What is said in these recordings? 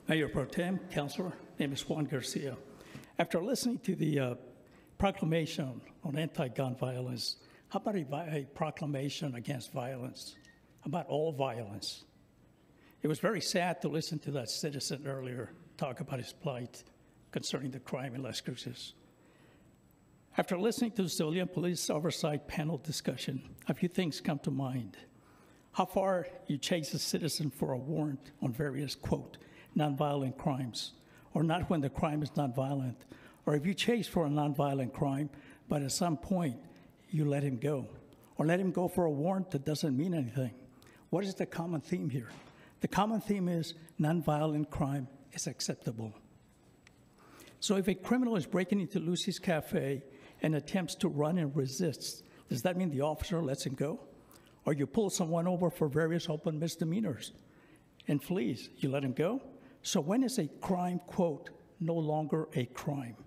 Mayor Pro Tem, Councilor, name is Juan Garcia. After listening to the proclamation on anti-gun violence, how about a proclamation against violence, about all violence? It was very sad to listen to that citizen earlier talk about his plight concerning the crime in Las Cruces. After listening to the Civilian Police Oversight Panel discussion, a few things come to mind. How far you chase a citizen for a warrant on various, quote, nonviolent crimes, or not when the crime is nonviolent, or if you chase for a nonviolent crime, but at some point you let him go, or let him go for a warrant that doesn't mean anything. What is the common theme here? The common theme is nonviolent crime is acceptable. So if a criminal is breaking into Lucy's Cafe and attempts to run and resists, does that mean the officer lets him go? Or you pull someone over for various open misdemeanors and flees, you let him go? So when is a crime, quote, no longer a crime?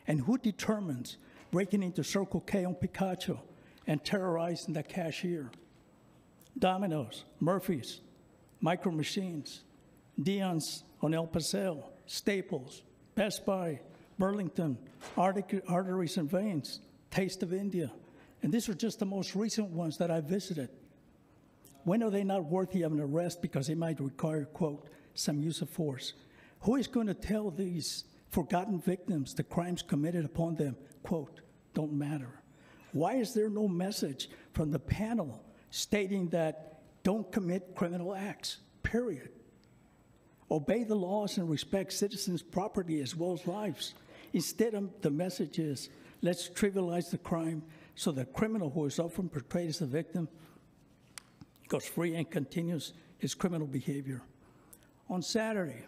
And who determines breaking into Circle K on Picacho and terrorizing the cashier? Domino's, Murphy's, Micro Machines, Dion's on El Paseo, Staples, Best Buy, Burlington, Arteries and Veins, Taste of India. And these are just the most recent ones that I visited. When are they not worthy of an arrest because they might require, quote, some use of force? Who is going to tell these forgotten victims the crimes committed upon them, quote, don't matter? Why is there no message from the panel stating that don't commit criminal acts, period? Obey the laws and respect citizens' property as well as lives. Instead, the message is, let's trivialize the crime so the criminal who is often portrayed as a victim goes free and continues his criminal behavior. On Saturday,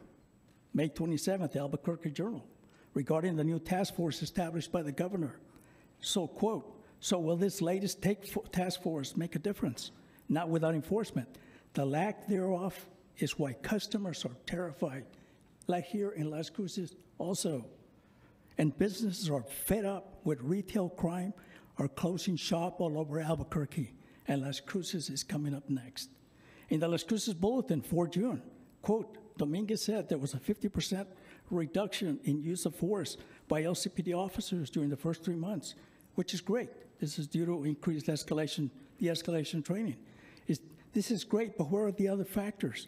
May 27th, the Albuquerque Journal, regarding the new task force established by the governor. So, quote, so will this latest task force make a difference? Not without enforcement. The lack thereof is why customers are terrified, like here in Las Cruces also. And businesses are fed up with retail crime, are closing shop all over Albuquerque, and Las Cruces is coming up next. In the Las Cruces Bulletin for June, quote, Dominguez said there was a 50% reduction in use of force by LCPD officers during the first 3 months, which is great. This is due to increased de-escalation training. This is great, but where are the other factors?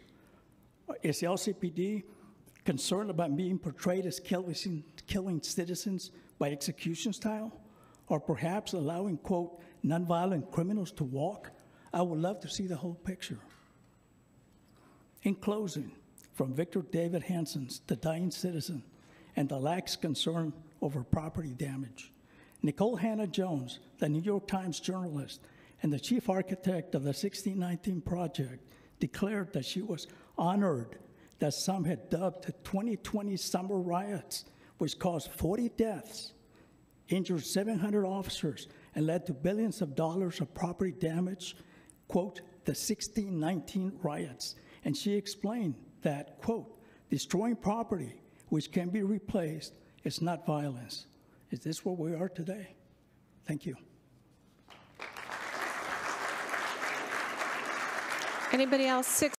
Is the LCPD concerned about being portrayed as killing citizens by execution style? Or perhaps allowing, quote, nonviolent criminals to walk? I would love to see the whole picture. In closing, from Victor David Hansen's The Dying Citizen and the lax concern over property damage, Nicole Hannah-Jones, the New York Times journalist and the chief architect of the 1619 Project, declared that she was honored that some had dubbed the 2020 summer riots, which caused 40 deaths, injured 700 officers, and led to billions of dollars of property damage, quote, the 1619 riots. And she explained that, quote, destroying property which can be replaced is not violence. Is this where we are today? Thank you. Anybody else?